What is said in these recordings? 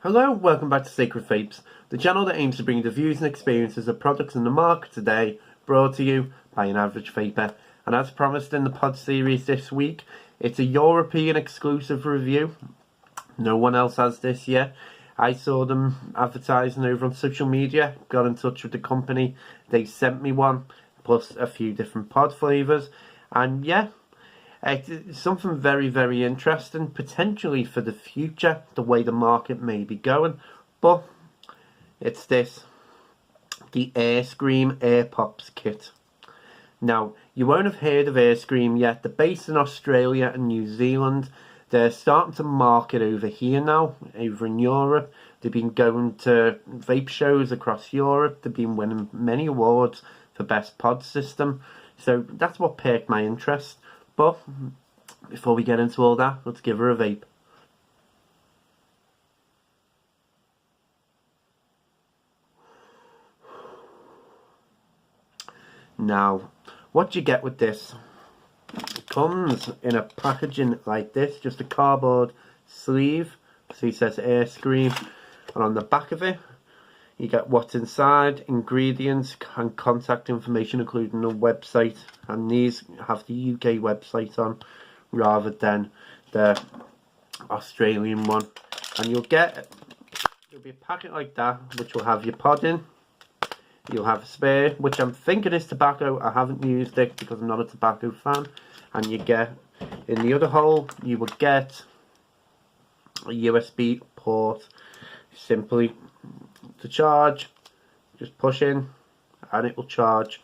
Hello, welcome back to Sacred Vapes, the channel that aims to bring the views and experiences of products in the market today, brought to you by an average vapor. And as promised in the pod series this week, it's a European exclusive review. No one else has this yet. I saw them advertising over on social media, got in touch with the company, they sent me one, plus a few different pod flavours, and yeah, it's something very, very interesting, potentially for the future, the way the market may be going. But it's this, the Airscream Airspops kit. Now, you won't have heard of Airscream yet. They're based in Australia and New Zealand. They're starting to market over here now, over in Europe. They've been going to vape shows across Europe. They've been winning many awards for best pod system. So that's what perked my interest. But before we get into all that, let's give her a vape. Now, what you get with this, it comes in a packaging like this, just a cardboard sleeve. So it says Airscream, and on the back of it, you get what's inside, ingredients and contact information, including a website, and these have the UK website on rather than the Australian one. And there'll be a packet like that which will have your pod in. You'll have a spare, which I'm thinking is tobacco. I haven't used it because I'm not a tobacco fan. And you get, in the other hole, you will get a USB port, simply to charge. Just push in and it will charge.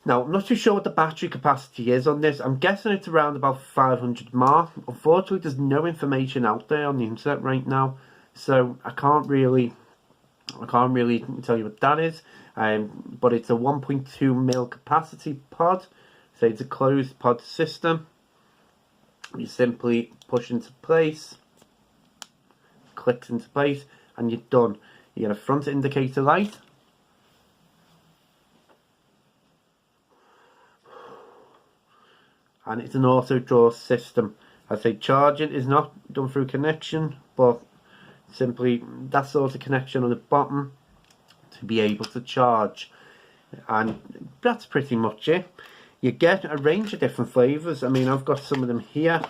Now, I'm not too sure what the battery capacity is on this. I'm guessing it's around about 500 mAh. Unfortunately, there's no information out there on the internet right now, so I can't really tell you what that is. But it's a 1.2 mil capacity pod, so it's a closed pod system. You simply push into place, clicks into place, and you're done. You get a front indicator light, and it's an auto draw system. I say charging is not done through connection, but simply that sort of connection on the bottom to be able to charge. And that's pretty much it. You get a range of different flavours. I mean, I've got some of them here.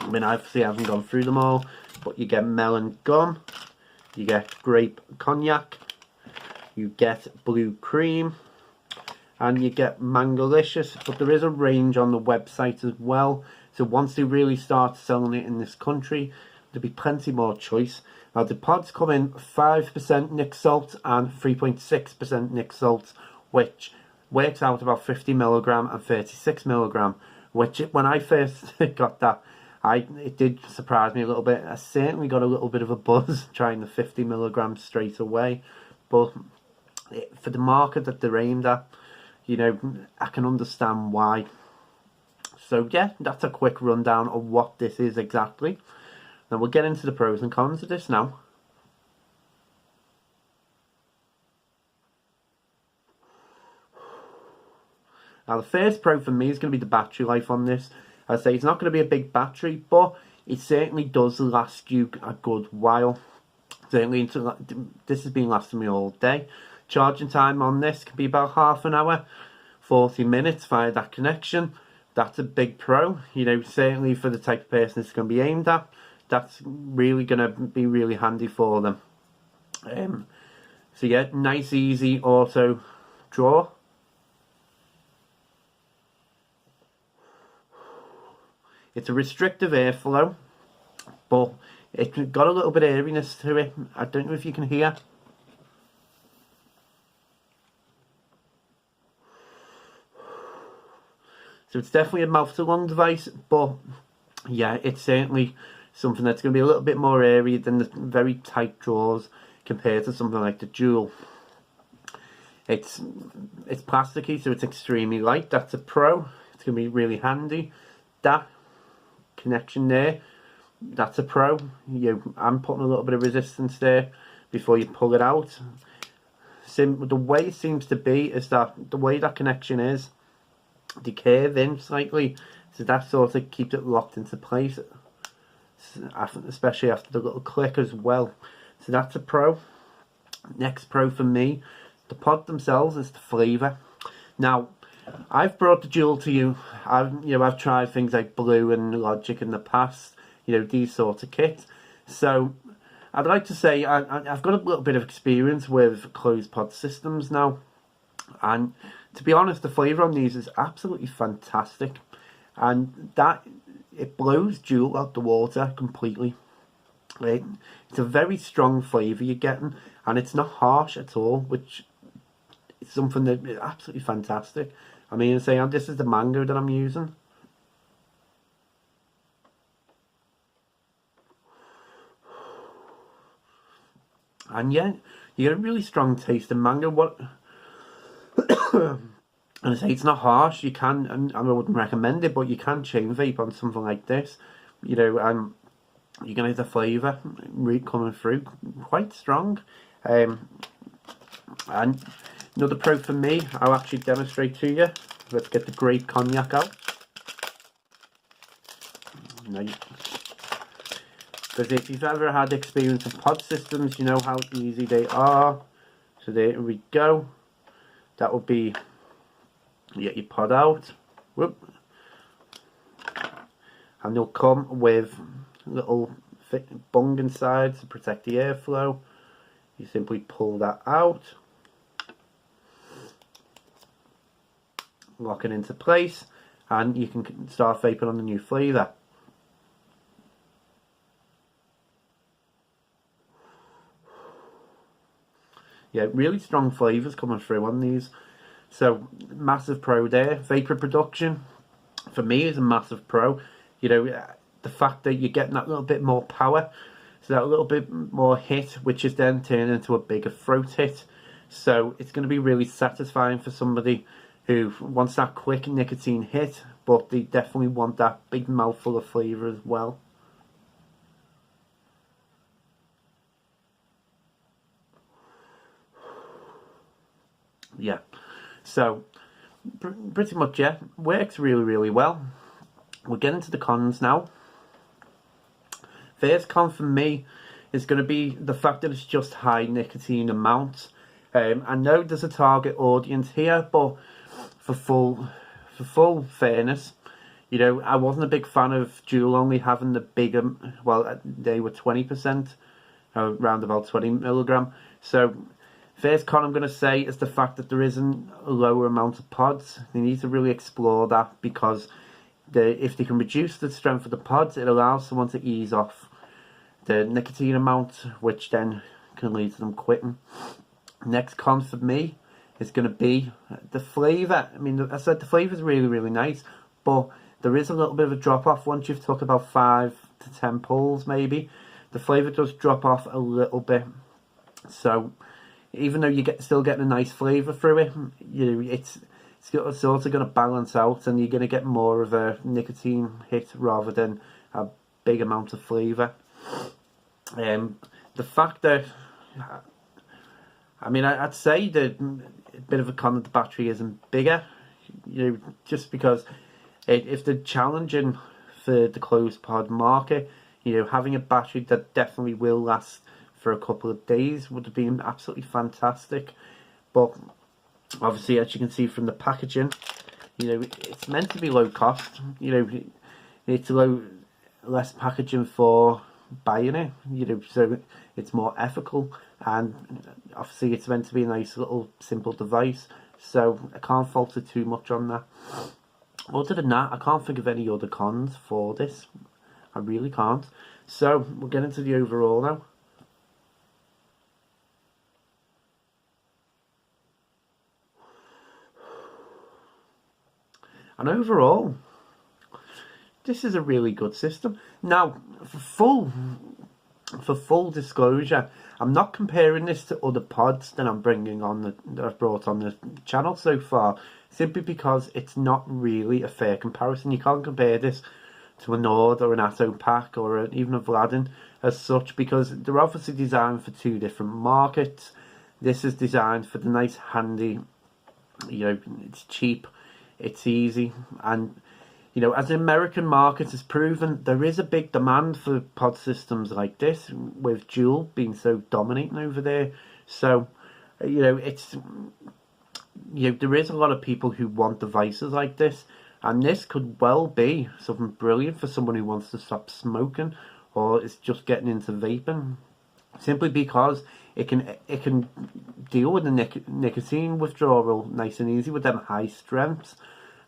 I mean, obviously I haven't gone through them all, but you get melon gum, you get grape cognac, you get blue cream, and you get mango-licious. But there is a range on the website as well, so once they really start selling it in this country, there'll be plenty more choice. Now, the pods come in 5% nic salt and 3.6% nic salt, which works out about 50 milligram and 36 milligram, which when I first got that, it did surprise me a little bit. I certainly got a little bit of a buzz trying the 50 milligrams straight away, but for the market that they're aimed at, you know, I can understand why. So yeah, that's a quick rundown of what this is exactly. Now we'll get into the pros and cons of this now. Now the first pro for me is going to be the battery life on this. I say it's not going to be a big battery, but it certainly does last you a good while. Certainly, this has been lasting me all day. Charging time on this can be about half an hour, 40 minutes via that connection. That's a big pro, you know, certainly for the type of person it's going to be aimed at. That's really going to be really handy for them. So yeah, nice easy auto draw. It's a restrictive airflow, but it's got a little bit of airiness to it. I don't know if you can hear. So it's definitely a mouth-to-lung device, but yeah, it's certainly something that's going to be a little bit more airy than the very tight draws compared to something like the Juul. It's plasticky, so it's extremely light. That's a pro. It's going to be really handy. That connection there, that's a pro. I'm putting a little bit of resistance there before you pull it out. The way it seems to be is that the way that connection is, they curve in slightly, so that sort of keeps it locked into place. especially after the little click as well. So that's a pro. Next pro for me, the pod themselves, is the flavour. Now, I've brought the Dual to you. I've tried things like Blue and Logic in the past, these sorts of kits. So I'd like to say I've got a little bit of experience with closed pod systems now, and to be honest, the flavour on these is absolutely fantastic, and that it blows Dual out the water completely. Right? It's a very strong flavour you're getting, and it's not harsh at all, which is something that is absolutely fantastic. I mean, this is the mango that I'm using. And yeah, you get a really strong taste of mango. And I say it's not harsh. You can, and I wouldn't recommend it, but you can chain vape on something like this, and you're gonna get the flavour coming through quite strong. And another pro for me, I'll actually demonstrate to you. Let's get the grape cognac out. Because if you've ever had experience of pod systems, you know how easy they are. So there we go. That will be, you get your pod out. Whoop. And they'll come with little thick bung inside to protect the airflow. You simply pull that out. Lock it into place. And you can start vaping on the new flavour. Yeah, really strong flavours coming through on these. So, massive pro there. Vapour production, for me, is a massive pro. The fact that you're getting that little bit more power, so that little bit more hit, which is then turned into a bigger throat hit. So, it's going to be really satisfying for somebody who wants that quick nicotine hit, but they definitely want that big mouthful of flavour as well. Yeah, so pretty much, yeah, works really well. We're getting to the cons now. First con for me is going to be the fact that it's just high nicotine amounts. I know there's a target audience here, but for full fairness, I wasn't a big fan of Dual only having the bigger, well, they were 20%, around about 20 milligram. So first con I'm going to say is the fact that there isn't a lower amount of pods. They need to really explore that, because if they can reduce the strength of the pods, it allows someone to ease off the nicotine amount, which then can lead to them quitting. Next con for me is going to be the flavour. I mean, I said the flavour is really nice, but there is a little bit of a drop off once you've took about 5 to 10 pulls maybe. The flavour does drop off a little bit. So even though you're still getting a nice flavour through it, it's sort of going to balance out, and you're going to get more of a nicotine hit rather than a big amount of flavour. The fact that, I mean, I'd say that a bit of a con that the battery isn't bigger, just because if they're challenging for the closed pod market, having a battery that definitely will last for a couple of days would have been absolutely fantastic. But obviously, as you can see from the packaging, it's meant to be low cost. It's less packaging for buying it, so it's more ethical, and obviously it's meant to be a nice little simple device, so I can't fault it too much on that. Other than that, I can't think of any other cons for this. I really can't. So we'll get into the overall now. And overall, this is a really good system. Now, for full disclosure, I'm not comparing this to other pods that I'm bringing on that I've brought on the channel so far, simply because it's not really a fair comparison. You can't compare this to a Nord or an Atto Pack or even a Vladin as such, because they're obviously designed for two different markets. This is designed for the nice, handy, it's cheap, it's easy, and You know, as the American market has proven, there is a big demand for pod systems like this, with dual being so dominating over there. So, you know, there is a lot of people who want devices like this, and this could well be something brilliant for someone who wants to stop smoking or is just getting into vaping, simply because it can deal with the nicotine withdrawal nice and easy with them high strengths,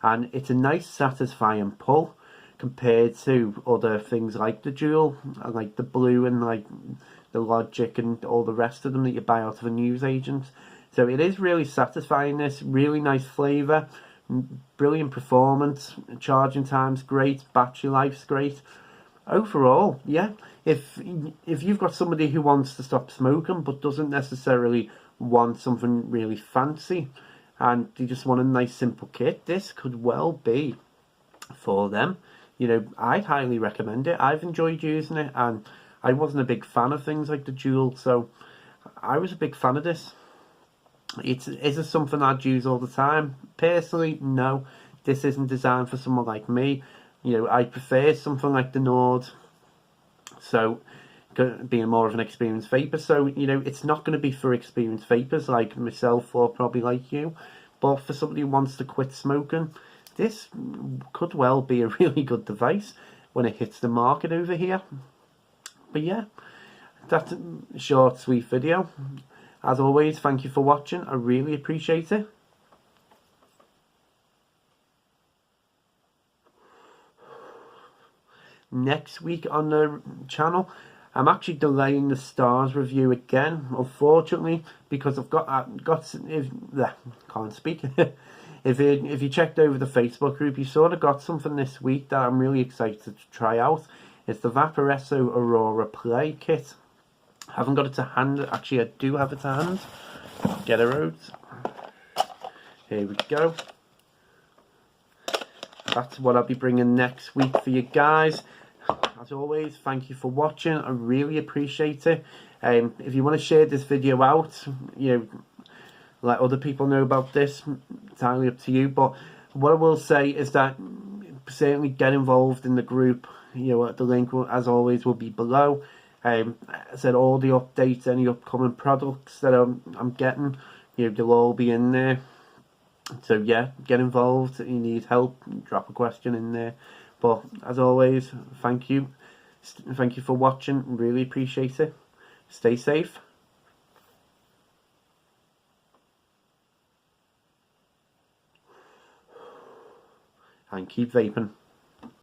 and it's a nice satisfying pull compared to other things like the Juul and like the Blue and like the Logic and all the rest of them that you buy out of a newsagent. So it is really satisfying. This really nice flavour, brilliant performance, charging time's great, battery life's great. Overall, yeah, if you've got somebody who wants to stop smoking but doesn't necessarily want something really fancy, and they just want a nice simple kit, this could well be for them. You know, I'd highly recommend it. I've enjoyed using it, and I wasn't a big fan of things like the Juul, so I was a big fan of this. Is it something I'd use all the time? Personally, no. This isn't designed for someone like me. You know, I prefer something like the Nord, so being more of an experienced vapor. So, you know, it's not going to be for experienced vapors like myself or probably like you, but for somebody who wants to quit smoking, this could well be a really good device when it hits the market over here. But yeah, that's a short, sweet video. As always, thank you for watching. I really appreciate it. Next week on the channel, I'm actually delaying the Stars review again, unfortunately, because I've can't speak. If you checked over the Facebook group, you sort of got something this week that I'm really excited to try out. It's the Vaporesso Aurora Play kit. I haven't got it to hand. Actually, I do have it to hand. Get her out. Here we go. That's what I'll be bringing next week for you guys. As always, thank you for watching. I really appreciate it. If you want to share this video out, you know, let other people know about this, it's entirely up to you. But what I will say is that certainly get involved in the group. You know, the link, as always, will be below. I said all the updates, any upcoming products that I'm getting, you know, they'll all be in there. So yeah, get involved. If you need help, drop a question in there. But as always, thank you for watching. Really appreciate it. Stay safe. And keep vaping.